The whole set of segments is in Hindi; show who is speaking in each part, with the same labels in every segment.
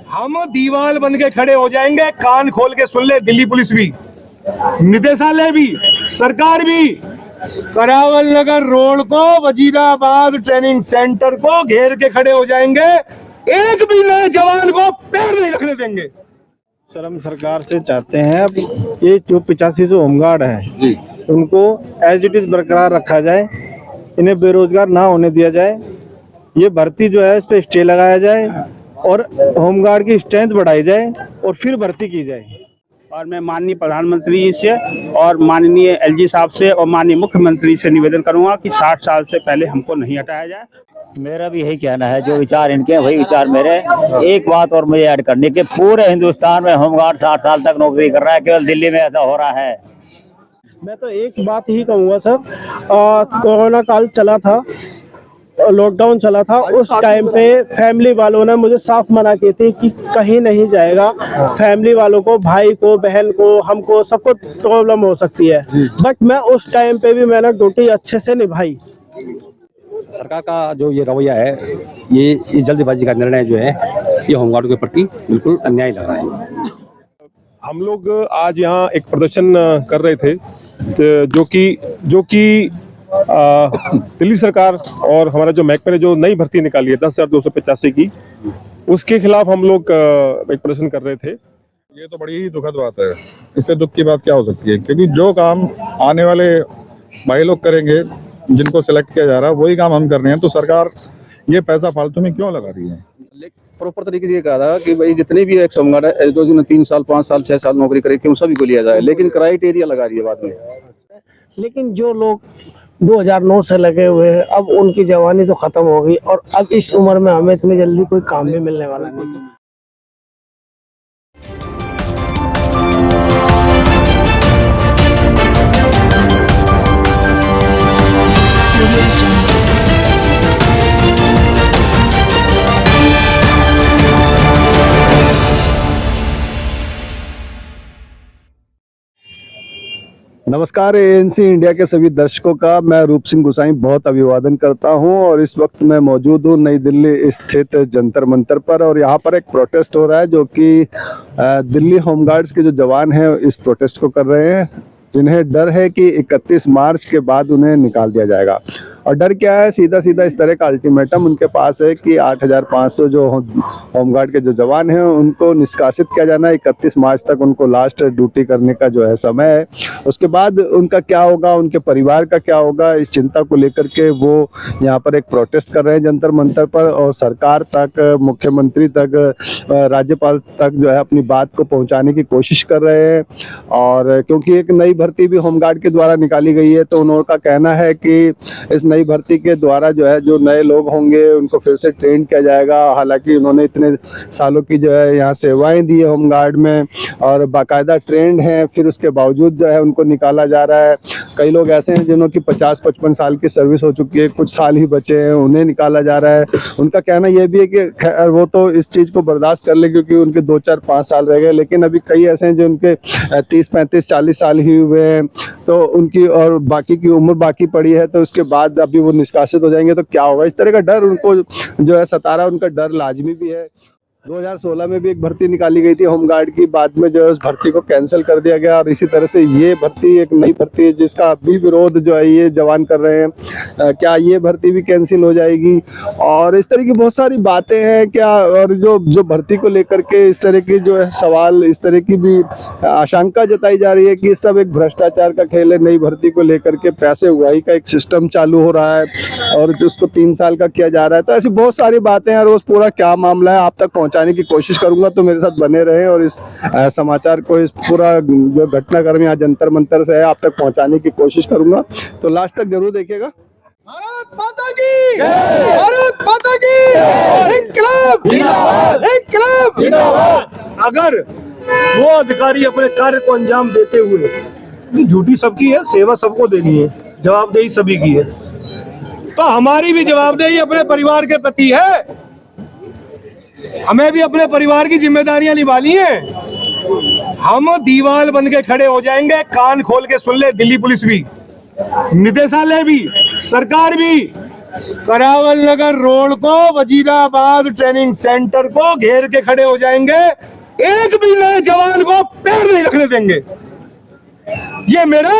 Speaker 1: हम दीवार बन के खड़े हो जाएंगे, कान खोल के सुन ले दिल्ली पुलिस भी, निदेशालय भी, सरकार भी। करावल नगर रोड को, वजीराबाद ट्रेनिंग सेंटर को घेर के खड़े हो जाएंगे, एक भी नए जवान को पैर नहीं रखने देंगे।
Speaker 2: सर हम सरकार से चाहते हैं अब ये जो 85 होमगार्ड है उनको एज इट इज बरकरार रखा जाए, इन्हें बेरोजगार ना होने दिया जाए। ये भर्ती जो है इस पे स्टे लगाया जाए और होमगार्ड की स्ट्रेंथ बढ़ाई जाए और फिर भर्ती की जाए।
Speaker 3: और मैं माननीय प्रधानमंत्री से और माननीय एलजी साहब से और माननीय मुख्यमंत्री से निवेदन करूंगा कि 60 साल से पहले हमको नहीं हटाया जाए।
Speaker 4: मेरा भी यही कहना है, जो विचार इनके वही विचार मेरे। एक बात और मुझे ऐड करनी कि पूरे हिंदुस्तान में होमगार्ड 60 साल तक नौकरी कर रहा है, केवल दिल्ली में ऐसा हो रहा है।
Speaker 2: मैं तो एक बात ही कहूँगा सर, कोरोना काल चला था, लॉकडाउन चला था, उस टाइम पे फैमिली वालों ने मुझे साफ मना की थी कि कहीं नहीं जाएगा। फैमिली वालों को, भाई को, बहन को, हमको सबको प्रॉब्लम हो सकती है, बट मैं उस टाइम पे भी मैंने ड्यूटी अच्छे से निभाई।
Speaker 5: सरकार का जो ये रवैया है, ये जल्दबाजी का निर्णय जो है, ये होमगार्ड के प्रति बिल्कुल अन्याय लग रहा है।
Speaker 6: हम लोग आज यहाँ एक प्रदर्शन कर रहे थे, जो कि दिल्ली सरकार और हमारा जो महकमे ने जो नई भर्ती निकाली है 10,285 की, उसके खिलाफ हम लोग एक प्रदर्शन कर रहे थे।
Speaker 7: ये तो बड़ी ही दुखद बात है, इससे दुख की बात क्या हो सकती है, क्योंकि जो काम आने वाले भाई लोग करेंगे, जिनको सिलेक्ट किया जा रहा है, वही काम हम कर रहे हैं, तो सरकार ये पैसा फालतू में क्यों लगा रही है।
Speaker 8: प्रॉपर तरीके से ये कहा था कि भाई जितने भी एक्स होमगार्ड है, जो जिन्होंने 3 साल 5 साल 6 साल नौकरी करे, क्यों सभी को लिया जाए, लेकिन क्राइटेरिया लगा रही है बाद में।
Speaker 2: लेकिन जो लोग 2009 से लगे हुए हैं, अब उनकी जवानी तो खत्म हो गई और अब इस उम्र में हमें इतनी जल्दी कोई काम भी मिलने वाला नहीं। नमस्कार, एएनसी इंडिया के सभी दर्शकों का मैं रूप सिंह गुसाई बहुत अभिवादन करता हूं और इस वक्त मैं मौजूद हूं नई दिल्ली स्थित जंतर मंतर पर और यहां पर एक प्रोटेस्ट हो रहा है, जो कि दिल्ली होमगार्ड्स के जो जवान हैं इस प्रोटेस्ट को कर रहे हैं, जिन्हें डर है कि 31 मार्च के बाद उन्हें निकाल दिया जाएगा। और डर क्या है, सीधा सीधा इस तरह का अल्टीमेटम उनके पास है कि 8,500 जो होमगार्ड के जो जवान हैं उनको निष्कासित किया जाना है। 31 मार्च तक उनको लास्ट ड्यूटी करने का जो है समय है। उसके बाद उनका क्या होगा, उनके परिवार का क्या होगा, इस चिंता को लेकर के वो यहाँ पर एक प्रोटेस्ट कर रहे हैं जंतर मंतर पर, और सरकार तक, मुख्यमंत्री तक, राज्यपाल तक जो है अपनी बात को पहुँचाने की कोशिश कर रहे हैं। और क्योंकि एक नई भर्ती भी होमगार्ड के द्वारा निकाली गई है, तो उनका कहना है कि इस नई भर्ती के द्वारा जो है जो नए लोग होंगे उनको फिर से ट्रेन किया जाएगा। हालांकि उन्होंने इतने सालों की जो है यहाँ सेवाएं दी है होमगार्ड में और बाकायदा ट्रेंड हैं, फिर उसके बावजूद जो है उनको निकाला जा रहा है। कई लोग ऐसे हैं जिन्हों की 50-55 साल की सर्विस हो चुकी है, कुछ साल ही बचे हैं, उन्हें निकाला जा रहा है। उनका कहना यह भी है कि वो तो इस चीज़ को बर्दाश्त कर ले क्योंकि उनके 2, 4, 5 साल रह गए, लेकिन अभी कई ऐसे हैं जो उनके 30, 35, 40 साल ही हुए हैं, तो उनकी और बाकी की उम्र बाकी पड़ी है, तो उसके बाद अभी वो निष्कासित हो जाएंगे तो क्या होगा, इस तरह का डर उनको जो है सता रहा है। उनका डर लाजमी भी है। 2016 में भी एक भर्ती निकाली गई थी होमगार्ड की, बाद में जो है उस भर्ती को कैंसिल कर दिया गया और इसी तरह से ये भर्ती एक नई भर्ती है जिसका अभी विरोध जो है ये जवान कर रहे हैं। क्या ये भर्ती भी कैंसिल हो जाएगी, और इस तरह की बहुत सारी बातें हैं क्या, और जो भर्ती को लेकर के इस तरह की जो है सवाल, इस तरह की भी आशंका जताई जा रही है कि सब एक भ्रष्टाचार का खेल है। नई भर्ती को लेकर के पैसे उगाही का एक सिस्टम चालू हो रहा है और उसको 3 साल का किया जा रहा है। तो ऐसी बहुत सारी बातें हैं और उस पूरा क्या मामला है आप तक पहुँचाने की कोशिश करूंगा, तो मेरे साथ बने रहें और इस समाचार को, इस पूरा जो घटनाक्रम यहाँ जंतर मंतर से है आप तक पहुंचाने की कोशिश करूंगा, तो लास्ट तक जरूर देखिएगा।
Speaker 1: भारत माता की जय, भारत माता की जय, इंकलाब जिंदाबाद, इंकलाब जिंदाबाद। अगर वो अधिकारी अपने कार्य को अंजाम देते हुए, ड्यूटी सबकी है, सेवा सबको देनी है, जवाबदेही सभी की है, तो हमारी भी जवाबदेही अपने परिवार के प्रति है। हमें भी अपने परिवार की जिम्मेदारियां निभानी है। हम दीवार बन के खड़े हो जाएंगे, कान खोल के सुन ले दिल्ली पुलिस भी, निदेशालय भी, सरकार भी। करावल नगर रोड को, वजीराबाद ट्रेनिंग सेंटर को घेर के खड़े हो जाएंगे। एक भी नए जवान को पैर नहीं रखने देंगे। ये मेरा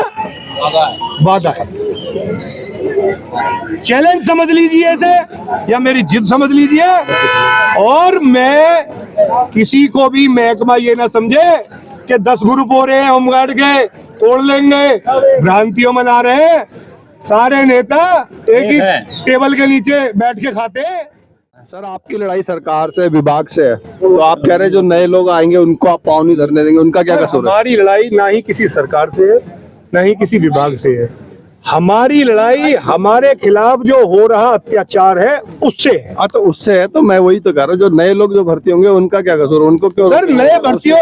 Speaker 1: वादा है। चैलेंज समझ लीजिए इसे, या मेरी जिद समझ लीजिए। और मैं किसी को भी महकमा ये ना समझे कि 10 ग्रुप हो रहे हैं होमगार्ड के, तोड़ लेंगे, भ्रांतियों में ना रहे। सारे नेता एक ही टेबल के नीचे बैठ के खाते हैं।
Speaker 2: सर, आपकी लड़ाई सरकार से, विभाग से है, तो आप कह रहे हैं जो नए लोग आएंगे उनको आप पाँव नहीं धरने देंगे, उनका क्या कसूर है?
Speaker 1: हमारी लड़ाई ना ही किसी सरकार से है, ना ही किसी विभाग से है। हमारी लड़ाई हमारे खिलाफ जो हो रहा अत्याचार है उससे है।
Speaker 2: हाँ, तो उससे है, तो मैं वही तो कह रहा हूँ, जो नए लोग जो भर्ती होंगे उनका क्या कसूर, उनको क्यों?
Speaker 1: सर, नए भर्तियों,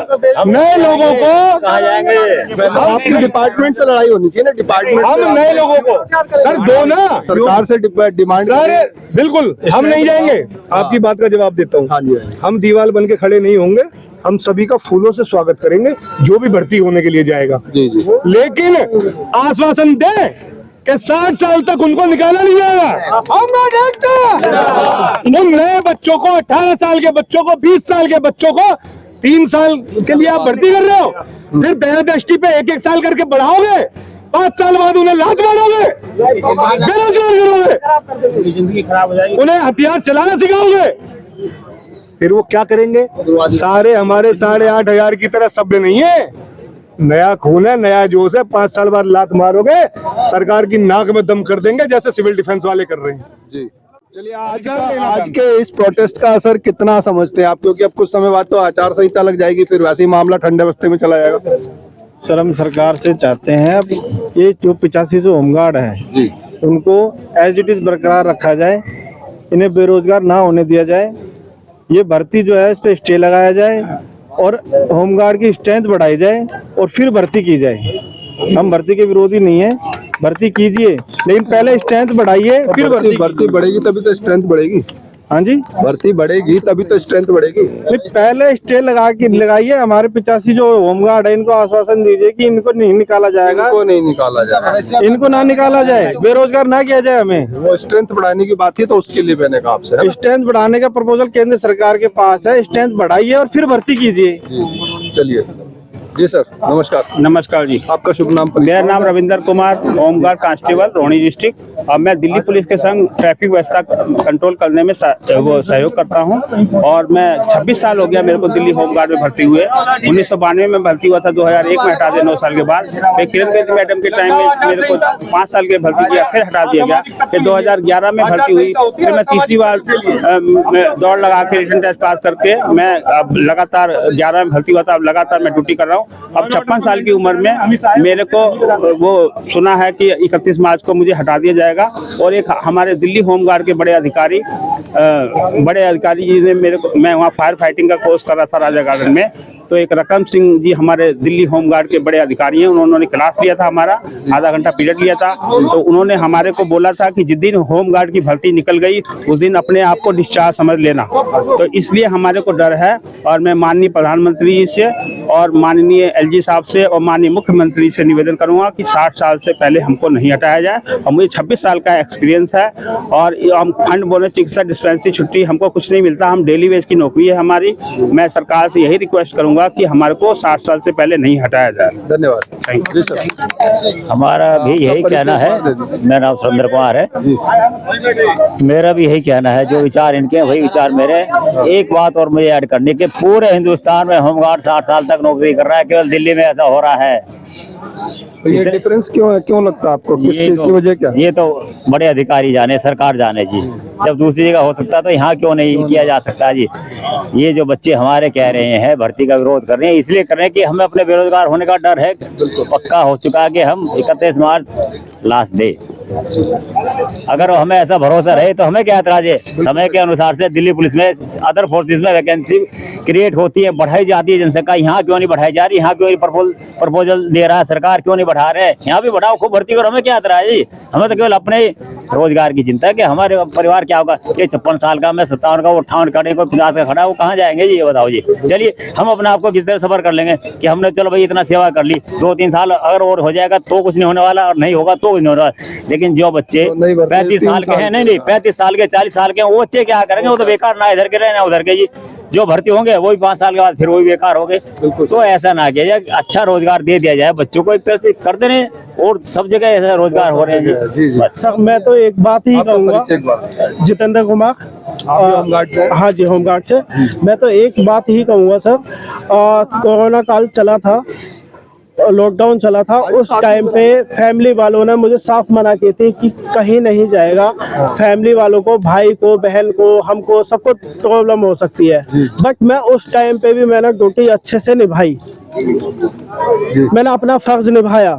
Speaker 1: नए लोगों को
Speaker 4: कहाँ जाएंगे?
Speaker 2: आपकी डिपार्टमेंट से लड़ाई होनी चाहिए ना, डिपार्टमेंट
Speaker 1: हम नए लोगों को सर दो ना
Speaker 2: सरकार से डिमांड।
Speaker 1: सर बिल्कुल हम नहीं जाएंगे। आपकी बात का जवाब देता हूँ।
Speaker 2: हाँ जी,
Speaker 1: हम दीवार बन के खड़े नहीं होंगे। हम सभी का फूलों से स्वागत करेंगे जो भी भर्ती होने के लिए जाएगा।
Speaker 2: जी जी।
Speaker 1: लेकिन आश्वासन दे कि 60 साल तक उनको निकाला नहीं जाएगा। हम ना देखते उन नए बच्चों को, 18 साल के बच्चों को, 20 साल के बच्चों को 3 साल के लिए आप भर्ती कर रहे हो, फिर दयादृष्टि पे 1-1 साल करके बढ़ाओगे, 5 साल बाद उन्हें लात मारोगे, बेरोजगार करोगे,
Speaker 3: जिंदगी खराब हो जाएगी।
Speaker 1: उन्हें हथियार चलाना सिखाओगे, फिर वो क्या करेंगे? सारे हमारे 8,500 की तरह सभ्य नहीं है। नया खून है, नया जोश है। 5 साल बाद लात मारोगे, सरकार की नाक में दम कर देंगे जैसे सिविल डिफेंस वाले कर रहे हैं।
Speaker 2: जी, चलिए आज के इस प्रोटेस्ट का असर कितना समझते हैं आप? क्योंकि अब कुछ समय बाद तो आचार संहिता लग जाएगी, फिर वैसे ही मामला ठंडे बस्ते में चला जाएगा।
Speaker 9: सर, हम सरकार से चाहते हैं अब ये जो 85 होमगार्ड है उनको एज इट इज बरकरार रखा जाए, इन्हें बेरोजगार ना होने दिया जाए। ये भर्ती जो है इस पे स्टे लगाया जाए और होमगार्ड की स्ट्रेंथ बढ़ाई जाए और फिर भर्ती की जाए। हम भर्ती के विरोधी नहीं है, भर्ती कीजिए, लेकिन पहले स्ट्रेंथ बढ़ाइए फिर
Speaker 2: भर्ती बढ़ेगी तभी तो स्ट्रेंथ बढ़ेगी।
Speaker 9: हाँ जी,
Speaker 2: भर्ती बढ़ेगी तभी तो स्ट्रेंथ बढ़ेगी।
Speaker 9: नहीं, पहले स्टे लगाइए। हमारे 85 जो होमगार्ड है इनको आश्वासन दीजिए कि इनको नहीं निकाला जाएगा,
Speaker 2: इनको नहीं निकाला जाएगा,
Speaker 9: इनको ना निकाला जाए, बेरोजगार ना किया जाए। हमें
Speaker 2: वो स्ट्रेंथ बढ़ाने की बात थी, तो उसके लिए मैंने कहा आपसे
Speaker 9: स्ट्रेंथ बढ़ाने का प्रपोजल केंद्र सरकार के पास है। स्ट्रेंथ बढ़ाइए और फिर भर्ती कीजिए।
Speaker 2: चलिए जी सर, नमस्कार।
Speaker 3: नमस्कार जी,
Speaker 2: आपका शुभ नाम?
Speaker 3: मेरा नाम Ravinder Kumar, home guard constable, Rohini district. और मैं दिल्ली पुलिस के संग ट्रैफिक व्यवस्था कंट्रोल करने में वो सहयोग करता हूं। और मैं 26 साल हो गया मेरे को दिल्ली होमगार्ड में भर्ती हुए। 1992 में भर्ती हुआ था, 2001 में हटा दिया 9 साल के बाद। फिर किरण बेदी मैडम के टाइम में मेरे को 5 साल के भर्ती किया, फिर हटा दिया गया। फिर 2011 में भर्ती हुई, फिर मैं तीसरी बार दौड़ लगा के रिटन टेस्ट पास करके मैं अब लगातार 11 में भर्ती हुआ था। अब लगातार मैं ड्यूटी कर रहा हूँ। अब 56 साल की उम्र में मेरे को वो सुना है कि 31 मार्च को मुझे हटा दिया जाएगा। और एक हमारे दिल्ली होमगार्ड के बड़े अधिकारी जी ने मेरे को, मैं वहाँ फायर फाइटिंग का कोर्स कर रहा था राजा गार्डन में, तो एक रकम सिंह जी हमारे दिल्ली होमगार्ड के बड़े अधिकारी हैं, उन्होंने क्लास लिया था, हमारा आधा घंटा पीरियड लिया था। तो उन्होंने हमारे को बोला था कि जिस दिन होमगार्ड की भर्ती निकल गई उस दिन अपने आप को डिस्चार्ज समझ लेना। तो इसलिए हमारे को डर है। और मैं माननीय प्रधानमंत्री से और माननीय एलजी साहब से और माननीय मुख्यमंत्री से निवेदन करूंगा कि 60 साल से पहले हमको नहीं हटाया जाए। और मुझे 26 साल का एक्सपीरियंस है और हम फंड बोनस, चिकित्सा डिस्पेंसरी, छुट्टी हमको कुछ नहीं मिलता। हम डेली वेज की नौकरी है हमारी। मैं सरकार से यही रिक्वेस्ट करूंगा कि हमारे को 60 साल से पहले नहीं हटाया जाए।
Speaker 2: धन्यवाद।
Speaker 3: थैंक
Speaker 2: जी सर।
Speaker 4: हमारा भी यही कहना है। मेरा नाम सुरेंद्र कुमार है। मेरा भी यही कहना है, जो विचार इनके वही विचार मेरे। एक बात और मुझे ऐड करनी कि पूरे हिंदुस्तान में होमगार्ड 60 साल तक नौकरी कर रहा है, केवल दिल्ली में ऐसा हो रहा है।
Speaker 2: तो ये डिफरेंस क्यों लगता है आपको? इसकी वजह क्या?
Speaker 4: ये तो बड़े अधिकारी जाने, सरकार जाने जी। जब दूसरी जगह हो सकता तो यहाँ क्यों नहीं किया जा सकता जी? ये जो बच्चे हमारे कह रहे हैं भर्ती का विरोध कर रहे हैं, इसलिए कर रहे हैं कि हमें अपने बेरोजगार होने का डर है। पक्का हो चुका है कि हम 31 मार्च लास्ट डे। अगर हमें ऐसा भरोसा रहे तो हमें क्या एतराज है? समय के अनुसार से दिल्ली पुलिस में, अदर फोर्सेस में वैकेंसी क्रिएट होती है, बढ़ाई जाती है जनसंख्या। यहाँ क्यों नहीं बढ़ाई जा रही? यहाँ क्यों प्रपोजल दे रहा है सरकार, क्यों नहीं बढ़ा रहे? यहाँ भी बढ़ाओ, खूब भर्ती करो, हमें क्या एतराज है? हमें तो केवल अपने रोजगार की चिंता है कि हमारे परिवार क्या होगा। ये 56 साल का, मैं 57 का, वो 58 का, कोई 50 का खड़ा है, वो कहाँ जाएंगे जी? ये बताओ जी। चलिए हम अपने आप को किस तरह सबर कर लेंगे कि हमने चलो भाई इतना सेवा कर ली, 2-3 साल अगर और हो जाएगा तो कुछ नहीं होने वाला, और नहीं होगा तो कुछ नहीं होने वाला। लेकिन जो बच्चे
Speaker 2: तो नहीं भरते,
Speaker 4: 35 साल के हैं, नहीं 35 साल के 40 साल के हैं, वो बच्चे क्या करेंगे? वो तो बेकार, ना इधर के रहे ना उधर के जी। जो भर्ती होंगे वही 5 साल के बाद फिर वही बेकार हो गए। तो ऐसा ना किया जाए, अच्छा रोजगार दे दिया जाए बच्चों को, एक तरह से करते रहे और सब जगह ऐसा रोजगार हो रहे हैं जी। बस।
Speaker 10: सर मैं तो एक बात ही कहूँगा, जितेंद्र कुमार,
Speaker 2: होमगार्ड से?
Speaker 10: हाँ जी, होमगार्ड से। मैं तो एक बात ही कहूँगा सर, कोरोना काल चला था, लॉकडाउन चला था, उस टाइम पे फैमिली वालों ने मुझे साफ मना की थी कि कहीं नहीं जाएगा। फैमिली वालों को, भाई को, बहन को, हमको सबको प्रॉब्लम हो सकती है। बट मैं उस टाइम पे भी मैंने ड्यूटी अच्छे से निभाई, मैंने अपना फर्ज निभाया।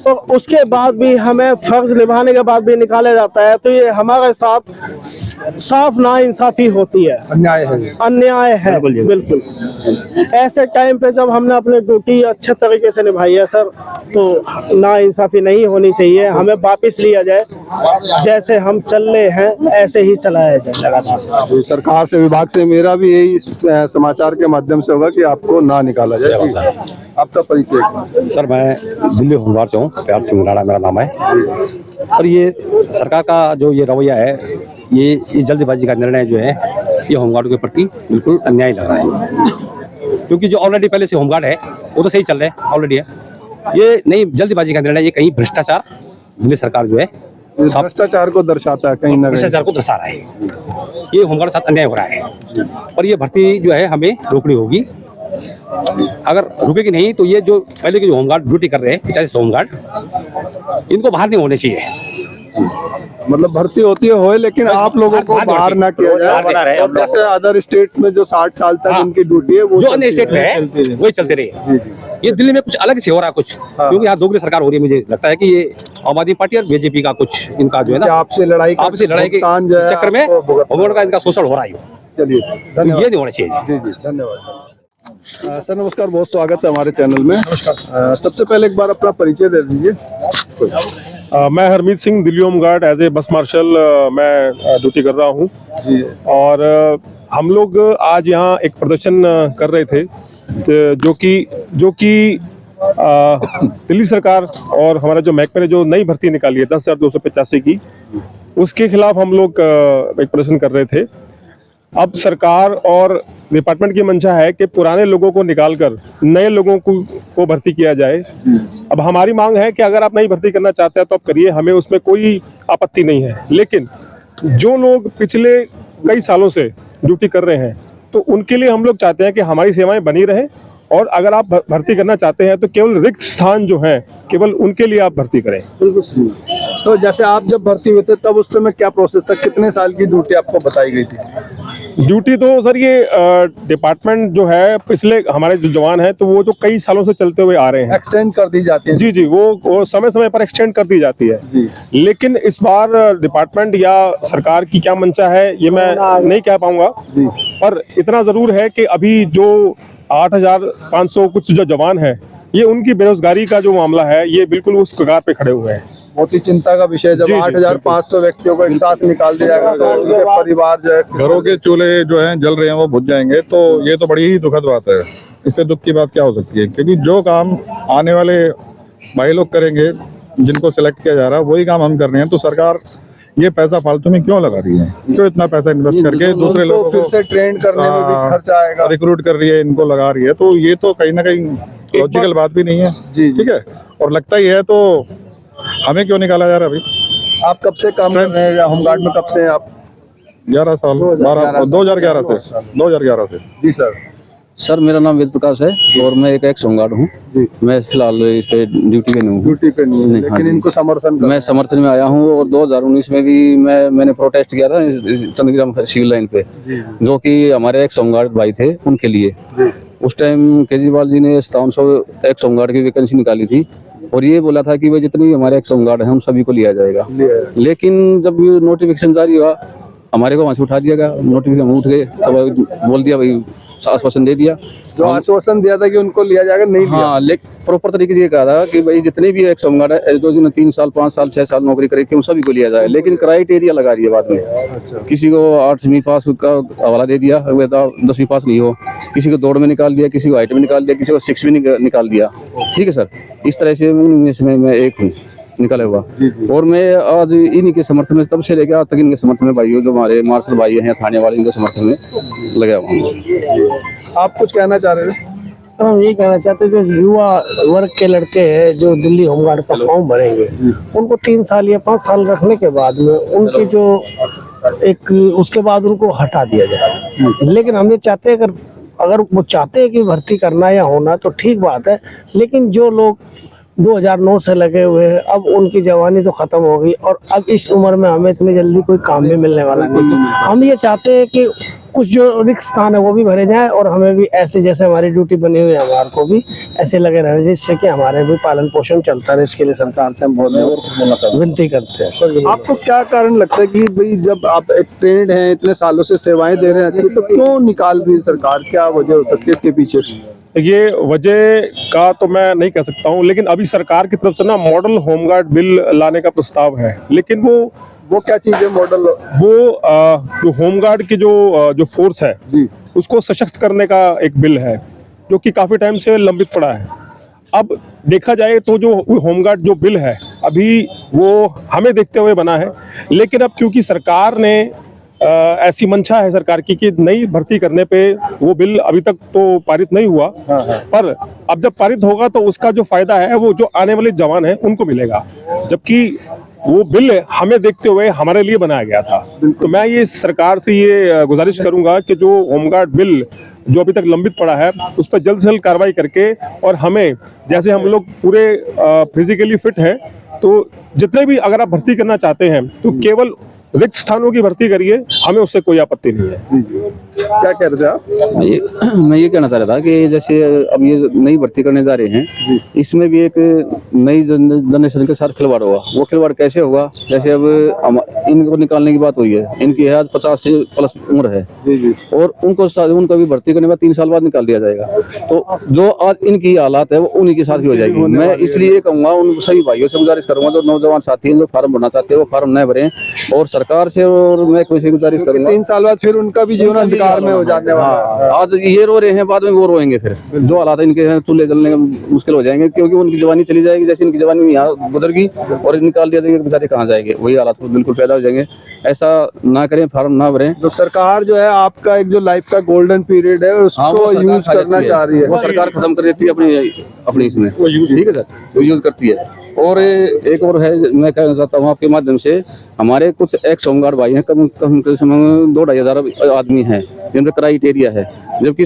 Speaker 10: और उसके बाद भी हमें फर्ज निभाने के बाद भी निकाला जाता है, तो ये हमारे साथ साफ नाइंसाफी होती है, अन्याय है बिल्कुल। ऐसे टाइम पे जब हमने अपनी ड्यूटी अच्छे तरीके से निभाई है सर, तो नाइंसाफी नहीं होनी चाहिए, हमें वापस लिया जाए, जैसे हम चल रहे हैं ऐसे ही चलाया जाए।
Speaker 2: सरकार से, विभाग से मेरा भी यही समाचार के माध्यम से होगा कि आपको ना निकाला जाए। आपका परिचय?
Speaker 5: सर मैं दिल्ली होमगार्ड से हूँ, प्यार सिंह राणा मेरा नाम है। और ये सरकार का जो ये रवैया है, ये जल्दबाजी का निर्णय जो है, ये होमगार्ड के प्रति बिल्कुल अन्याय लग रहा है। क्योंकि जो ऑलरेडी पहले से होमगार्ड है वो तो सही चल रहे हैं, ऑलरेडी है। ये नहीं जल्दबाजी का निर्णय, ये कहीं भ्रष्टाचार, दिल्ली सरकार जो है
Speaker 2: भ्रष्टाचार को दर्शाता है, कहीं ना कहीं
Speaker 5: भ्रष्टाचार को दर्शा रहा है। ये होमगार्ड के साथ अन्याय हो रहा है और ये भर्ती जो है हमें रोकनी होगी। अगर रुकेगी नहीं तो ये जो पहले के जो होमगार्ड ड्यूटी कर रहे हैं 50 होमगार्ड, इनको बाहर नहीं होने चाहिए।
Speaker 2: मतलब भर्ती होती है लेकिन आप लोगों को बाहर ना किया जाए। जैसे अदर स्टेट्स में जो 60 साल तक उनकी ड्यूटी है, वो
Speaker 5: जो अन्य स्टेट में है वही चलते रहे। ये दिल्ली में कुछ अलग से हो रहा है कुछ, क्योंकि यहाँ दोगली सरकार हो रही है। मुझे लगता है कि ये आम आदमी पार्टी और बीजेपी का कुछ इनका जो है ना आपसे लड़ाई के चक्कर में होमगार्ड का इनका शोषण हो रहा है। चलिए, ये नहीं होना चाहिए।
Speaker 2: जी जी, धन्यवाद सर। नमस्कार, बहुत स्वागत है हमारे चैनल में। सबसे पहले एक बार अपना परिचय दे दीजिए।
Speaker 6: मैं Harmeet Singh, Delhi home guard as a bus marshal मैं ड्यूटी कर रहा हूँ। और हम लोग आज यहाँ एक प्रदर्शन कर रहे थे, जो कि दिल्ली सरकार और हमारा जो महकमे ने जो नई भर्ती निकाली है 10,285 की, उसके खिलाफ हम लोग एक प्रदर्शन कर रहे थे। अब सरकार और डिपार्टमेंट की मंशा है कि पुराने लोगों को निकालकर नए लोगों को भर्ती किया जाए। अब हमारी मांग है कि अगर आप नई भर्ती करना चाहते हैं तो आप करिए, हमें उसमें कोई आपत्ति नहीं है। लेकिन जो लोग पिछले कई सालों से ड्यूटी कर रहे हैं, तो उनके लिए हम लोग चाहते हैं कि हमारी सेवाएं बनी रहें, और अगर आप भर्ती करना चाहते हैं तो केवल रिक्त स्थान जो हैं केवल उनके लिए आप भर्ती करें।
Speaker 2: बिल्कुल सही। तो जैसे आप जब भर्ती हुए थे तब उस समय क्या प्रोसेस था, कितने साल की ड्यूटी आपको बताई गई थी?
Speaker 6: ड्यूटी तो सर ये डिपार्टमेंट जो है, पिछले हमारे जो जवान हैं तो वो जो कई सालों से चलते हुए आ रहे हैं,
Speaker 2: एक्सटेंड कर दी जाती है।
Speaker 6: जी जी, वो समय समय पर एक्सटेंड कर दी जाती है
Speaker 2: जी।
Speaker 6: लेकिन इस बार डिपार्टमेंट या सरकार की क्या मंशा है ये मैं नहीं कह पाऊंगा, पर इतना जरूर है कि अभी जो 8,500 कुछ जो जवान हैं, ये उनकी बेरोजगारी का जो मामला है ये बिल्कुल उस कगार पे खड़े हुए हैं।
Speaker 2: बहुत ही चिंता का विषय, जब 8,500 व्यक्तियों को एक साथ निकाल दिया जाएगा, उनके परिवार जो है,
Speaker 7: घरों के चूल्हे जो हैं जल रहे हैं, वो बुझ जाएंगे, तो ये तो बड़ी ही दुखद बात है। इससे दुख की बात क्या हो सकती है, क्योंकि जो काम आने वाले भाई लोग करेंगे, जिनको सिलेक्ट किया जा रहा है, वही काम हम कर रहे हैं। तो सरकार ये पैसा फालतू में क्यों लगा रही है? क्यों इतना पैसा इन्वेस्ट करके दूसरे लोगों को
Speaker 2: फिर से ट्रेन करने में भी खर्चा आएगा,
Speaker 7: रिक्रूट कर रही है, इनको लगा रही है? तो ये तो कहीं ना कहीं लॉजिकल बात भी नहीं है। जी, ठीक है। और लगता ही है तो हमें क्यों निकाला जा रहा है अभी?
Speaker 2: आप कब से काम कर रहे हैं होमगार्ड में? कब से आप?
Speaker 7: 11 साल, 2011 से।
Speaker 2: जी सर।
Speaker 8: सर मेरा नाम वेद प्रकाश है और मैं एक एक्स होमगार्ड हूँ। मैं फिलहाल इस पे ड्यूटी पे नहीं हूँ।
Speaker 2: ड्यूटी पे नहीं,
Speaker 8: हाँ
Speaker 2: लेकिन
Speaker 8: जी।
Speaker 2: इनको समर्थन
Speaker 8: मैं समर्थन में आया हूँ और 2019 में भी मैंने प्रोटेस्ट किया था चंद्रग्राम सिविल लाइन पे, जो कि हमारे एक्स होमगार्ड भाई थे उनके लिए। उस टाइम केजरीवाल जी ने 5700 एक्स होमगार्ड की वैकेंसी निकाली थी और ये बोला था कि भाई जितने भी हमारे एक्स होमगार्ड हैं हम सभी को लिया जाएगा। लेकिन जब नोटिफिकेशन जारी हुआ, हमारे को वहाँ से उठा दिया गया। नोटिफिकेशन उठ गए, तब बोल दिया भाई, आश्वासन दे दिया,
Speaker 2: जो आश्वासन दिया था कि उनको लिया जाएगा, नहीं लिया।
Speaker 8: हाँ, लेकिन प्रॉपर तरीके से ये कहा था कि भाई जितने भी एक्स होमगार्ड है, जो जिन्होंने 3 साल 5 साल 6 साल नौकरी करी, उन सभी को लिया जाए। लेकिन क्राइटेरिया लगा दिया बाद में। किसी को 8वीं पास का हवाला दे दिया, 10वीं पास नहीं हो, किसी को दौड़ में निकाल दिया, किसी को हाइट में निकाल दिया, किसी को 6 में निकाल दिया। ठीक है सर, इस तरह से मैं एक हूँ। निकला हुआ। और मैं आज इन्हीं के समर्थन में तब से लेकर आज तक इनके समर्थन में भाइयों जो हमारे मार्शल भाई हैं थाने वाले, इनके समर्थन में लगा हुआ हूँ।
Speaker 2: आप कुछ कहना चाह रहे थे?
Speaker 10: सर हम ये कहना चाहते हैं, जो युवा वर्ग के लड़के हैं जो दिल्ली होमगार्ड का फॉर्म भरेंगे, उनको 3 साल या 5 साल रखने के बाद में उनकी जो एक उसके बाद उनको हटा दिया जाए। लेकिन हम ये चाहते हैं, अगर वो चाहते हैं कि भर्ती करना या होना तो ठीक बात है, लेकिन जो लोग 2009 से लगे हुए हैं, अब उनकी जवानी तो खत्म हो गई और अब इस उम्र में हमें इतनी जल्दी कोई काम भी मिलने वाला नहीं। हम ये चाहते हैं कि कुछ जो रिक्त स्थान है वो भी भरे जाएं और हमें भी ऐसे जैसे हमारी ड्यूटी बनी हुई है हमारे को भी ऐसे लगे रहे, जिससे कि हमारे भी पालन पोषण चलता रहे। इसके लिए सरकार से हम बहुत विनती करते हैं।
Speaker 2: आपको क्या कारण लगता है कि भाई जब आप एक ट्रेंड हैं, इतने सालों से सेवाएं दे रहे हैं अच्छी, तो क्यों निकाल भी सरकार? क्या वजह हो सकती है इसके पीछे?
Speaker 6: ये वजह का तो मैं नहीं कह सकता हूँ, लेकिन अभी सरकार की तरफ से ना मॉडल होमगार्ड बिल लाने का प्रस्ताव है। लेकिन वो
Speaker 2: क्या चीज है मॉडल?
Speaker 6: वो जो होमगार्ड की जो फोर्स है
Speaker 2: जी,
Speaker 6: उसको सशक्त करने का एक बिल है जो कि काफी टाइम से लंबित पड़ा है। अब देखा जाए तो जो होमगार्ड जो बिल है अभी वो हमें देखते हुए बना है, लेकिन अब क्योंकि सरकार ने ऐसी मंशा है सरकार की कि नई भर्ती करने पे वो बिल अभी तक तो पारित नहीं हुआ, पर अब जब पारित होगा तो उसका जो फायदा है वो जो आने वाले जवान हैं उनको मिलेगा, जबकि वो बिल हमें देखते हुए हमारे लिए बनाया गया था। तो मैं ये सरकार से ये गुजारिश करूंगा कि जो होमगार्ड बिल जो अभी तक लंबित पड़ा है उस पर जल्द से जल्द कार्रवाई करके, और हमें जैसे हम लोग पूरे फिजिकली फिट हैं तो जितने भी अगर आप भर्ती करना चाहते हैं तो केवल रिक्त स्थानों की भर्ती करिए, हमें उससे कोई आपत्ति नहीं है।
Speaker 2: क्या कह रहे थे आप?
Speaker 8: मैं ये कहना चाह रहा था कि जैसे अब ये नई भर्ती करने जा रहे हैं, इसमें भी एक नई जनरेशन के साथ खिलवाड़ होगा। वो खिलवाड़ कैसे होगा? जैसे अब इनको निकालने की बात हुई है, इनकी आज 50 से प्लस उम्र है और उनको भी भर्ती करने के बाद 3 साल बाद निकाल दिया जाएगा। तो जो आज इनकी हालात है वो उन्हीं के साथ ही हो जाएगी। मैं इसलिए कहूँगा, उन सभी भाइयों से गुजारिश करूंगा जो नौजवान साथी हैं जो फार्म भरना चाहते हैं वो फार्म न भरें, और सरकार से और मैं कोई से गुजारिश करूंगा
Speaker 2: 3 साल बाद फिर उनका भी जीवन अंधकार में हो जाने वाला है।
Speaker 8: आज ये रो रहे हैं, बाद में वो रोएंगे। फिर जो हालात इनके हैं चूल्हे जलने मुश्किल हो जाएंगे, क्योंकि उनकी जवानी चली जाएगी। जैसे इनकी जवानी यहाँ गुजर गई और निकाल दिया जाएगा, बेचारे कहाँ जाएंगे? वही हालात बिल्कुल पैदा हो जाएंगे। ऐसा ना करें, फार्म ना भरें।
Speaker 2: तो सरकार जो है आपका एक जो लाइफ का गोल्डन पीरियड है उसको यूज करना चाह रही है,
Speaker 8: वो सरकार खत्म कर देती है अपनी इसमें। ठीक है सर, वो यूज करती है। और एक और है, मैं कहना चाहता हूँ आपके माध्यम से, हमारे कुछ एक्स होमगार्ड भाई हैं, कम 2-2.5 हज़ार आदमी हैं जिनका क्राइटेरिया है, जबकि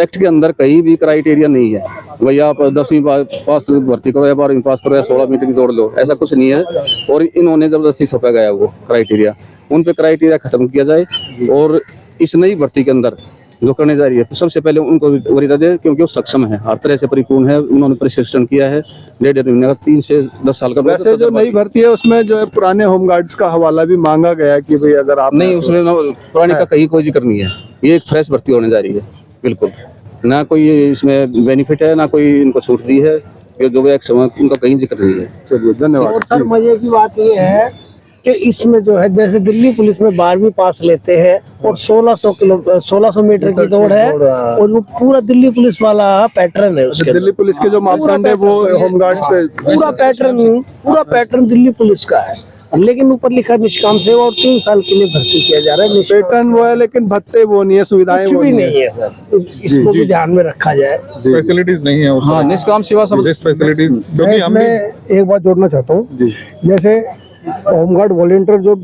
Speaker 8: एक्ट के अंदर कहीं भी क्राइटेरिया नहीं है। भैया आप 10वीं पास भर्ती करो या 12वीं पास करो या 16 मीटर की दौड़ लो, ऐसा कुछ नहीं है। और इन्होंने जबरदस्ती छपा गया वो क्राइटेरिया, उन पे क्राइटेरिया खत्म किया जाए। और इस नई भर्ती के अंदर जो करने जा रही है सबसे पहले उनको वरीयता दे, क्योंकि वो सक्षम है, हर तरह से परिपूर्ण है। उन्होंने प्रशिक्षण किया है 1.5 महीने का, 3 से 10 साल का।
Speaker 2: वैसे जो नई भर्ती है उसमें जो है पुराने होमगार्ड्स का हवाला भी मांगा गया है कि भाई अगर आप
Speaker 8: नहीं, उसमें पुराने का कहीं कोई जिक्र नहीं है। ये एक फ्रेश भर्ती होने जा रही है, बिल्कुल ना कोई इसमें बेनिफिट है ना कोई इनको छूट दी है, जो एक समय उनका कहीं जिक्र नहीं है।
Speaker 2: चलिए धन्यवाद।
Speaker 10: और सर मजे की बात ये है कि इसमें जो है जैसे दिल्ली पुलिस में 12वीं पास लेते हैं और 1600 मीटर की दौड़ है, और वो पूरा दिल्ली पुलिस वाला पैटर्न है उसके।
Speaker 2: दिल्ली पुलिस के जो मापदंड है वो होमगार्ड्स पे
Speaker 10: पूरा पैटर्न दिल्ली पुलिस का है, लेकिन ऊपर लिखा निष्काम सेवा और 3 साल के लिए भर्ती किया जा रहा है।
Speaker 2: पैटर्न वो है लेकिन भत्ते वो नहीं है, सुविधाएं
Speaker 10: कुछ
Speaker 2: वो
Speaker 10: भी
Speaker 2: नहीं
Speaker 10: नहीं है सर। इसको भी ध्यान में रखा जाए।
Speaker 7: फैसिलिटीज नहीं है
Speaker 8: हाँ, निष्काम सेवा सब
Speaker 7: फैसिलिटीज, क्योंकि हम
Speaker 11: मैं एक बात जोड़ना चाहता हूँ। जैसे होमगार्ड वॉलंटियर जो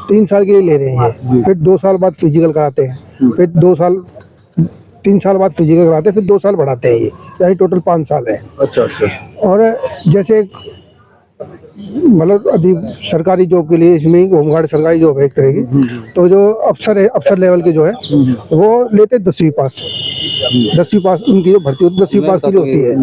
Speaker 11: 3 साल के लिए ले रहे हैं, फिर 2 साल बाद फिजिकल कराते हैं, फिर 3 साल बाद फिजिकल कराते हैं, फिर 2 साल बढ़ाते हैं, ये यानी टोटल 5 साल है।
Speaker 2: अच्छा अच्छा।
Speaker 11: और जैसे मतलब अधिक सरकारी जॉब के लिए इसमें होमगार्ड सरकारी जॉब है एक तरह की, तो जो अफसर है, अफसर लेवल के जो है वो लेते 10वीं पास। 10वीं पास उनकी जो भर्ती होती है 10वीं पास की होती है,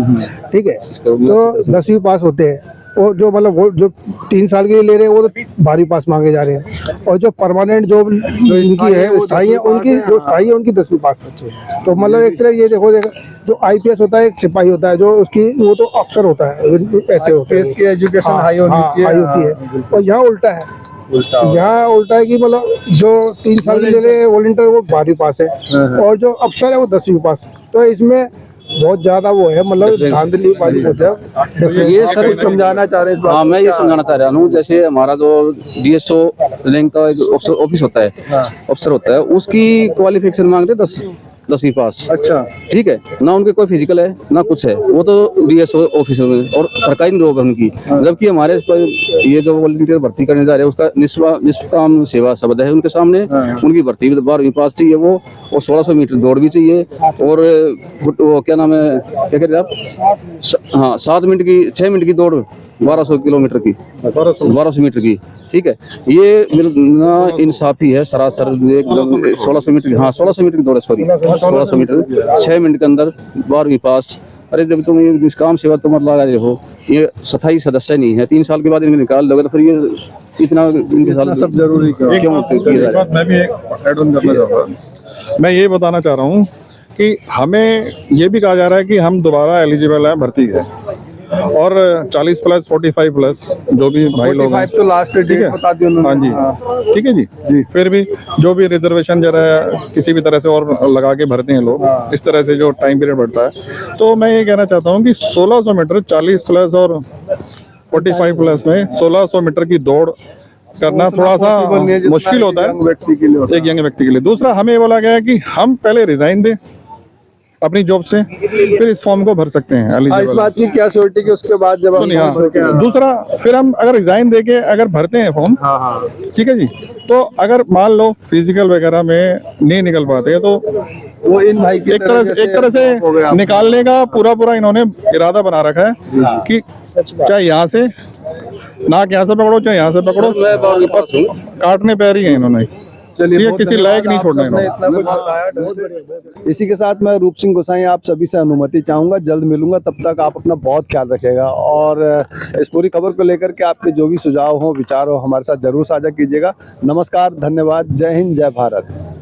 Speaker 11: ठीक है। तो 10वीं पास होते हैं, और जो मतलब वो जो 3 साल के लिए ले रहे हैं वो तो 12वीं पास मांगे जा रहे हैं, और जो परमानेंट जॉब इनकी है स्थायी है, उनकी जो स्थायी है उनकी 10वीं पास। तो मतलब एक तरह ये देखो जो IPS होता है एक सिपाही होता है, जो उसकी वो तो अफसर होता है, ऐसे होते हैं,
Speaker 2: इसकी एजुकेशन हाई होती
Speaker 11: है। और यहाँ उल्टा है, यहाँ उल्टा है कि मतलब जो 3 साल के लिए वॉलंटियर वो 12वीं पास है और जो अफसर है वो 10वीं पास। तो इसमें बहुत ज्यादा वो है, मतलब धांधलीबाजी होती है।
Speaker 8: ये सर
Speaker 2: कुछ समझाना चाह रहे हैं इस बात
Speaker 8: हाँ, मैं ये समझाना चाह रहा हूँ, जैसे हमारा जो DSO रैंक का एक ऑफिस होता है, अफसर होता है, उसकी क्वालिफिकेशन मांगते 10वीं पास।
Speaker 2: अच्छा,
Speaker 8: ठीक है ना, उनके कोई फिजिकल है ना कुछ है, वो तो DSO ऑफिसर में और सरकारी जॉब है उनकी। जबकि हमारे इस पर ये जो वॉलंटियर भर्ती करने जा रहे हैं उसका निष्काम सेवा शब्द है उनके सामने। उनकी भर्ती 12वीं पास चाहिए वो, और 1600 मीटर दौड़ भी चाहिए, और वो क्या नाम है, क्या कह रहे आप, हाँ 7 मिनट की 6 मिनट की दौड़ 1200 किलोमीटर की, 1200 मीटर की। ठीक है, ये ना इंसाफी है सरासर, एकदम 1600 मीटर की, हाँ 1600 मीटर की दौड़ है, सॉरी 1600 मीटर 6 मिनट के अंदर 12वीं पास। अरे जब तुम ये निष्काम सेवा तुम लगा रहे हो, ये स्थायी सदस्य नहीं है, 3 साल के बाद इनको निकाल दोगे तो फिर ये इतना इनके साल
Speaker 2: सब जरूरी क्यों?
Speaker 7: एक बात मैं भी ऐड ऑन करना चाहूँगा। मैं ये बताना चाह रहा हूँ कि हमें ये भी कहा जा रहा है कि हम दोबारा एलिजिबल हैं भर्ती के, और 40 प्लस 45 प्लस जो भी भाई लोग हैं,
Speaker 2: 45 तो लास्ट
Speaker 7: ठीक
Speaker 2: डेट
Speaker 7: है,
Speaker 2: बता दिया उन्होंने।
Speaker 7: हाँ जी, ठीक है जी। फिर भी जो भी रिजर्वेशन जरा किसी भी तरह से और लगा के भरते हैं लोग, इस तरह से जो टाइम पीरियड बढ़ता है, तो मैं ये कहना चाहता हूँ कि 1600 मीटर 40 प्लस और 45 प्लस में 1600 मीटर की दौड़ करना थोड़ा सा मुश्किल होता है एक यंग व्यक्ति के लिए। दूसरा, हमें ये बोला गया है कि हम पहले रिजाइन दें अपनी जॉब से, फिर इस फॉर्म को भर सकते हैं।
Speaker 2: इस बात की क्या श्योरिटी कि उसके बाद जब हम
Speaker 7: दूसरा, फिर हम अगर रिजाइन देके अगर भरते हैं फॉर्म, ठीक है जी, तो अगर मान लो फिजिकल वगैरह में नहीं निकल पाते तो
Speaker 2: वो इन भाई की
Speaker 7: एक तरह से निकालने का पूरा इन्होंने इरादा बना रखा है कि चाहे यहाँ से नाक यहाँ से पकड़ो, चाहे यहाँ से पकड़ो, काटने पैर ही है इन्होंने।
Speaker 2: चलिए,
Speaker 7: किसी लायक नहीं छोड़ना इन्होंने।
Speaker 2: इतना कुछ बताया। इसी के साथ मैं रूप सिंह गोसाई आप सभी से अनुमति चाहूंगा, जल्द मिलूंगा, तब तक आप अपना बहुत ख्याल रखिएगा, और इस पूरी खबर को लेकर के आपके जो भी सुझाव हो, विचार हो, हमारे साथ जरूर साझा कीजिएगा। नमस्कार, धन्यवाद, जय हिंद, जय भारत।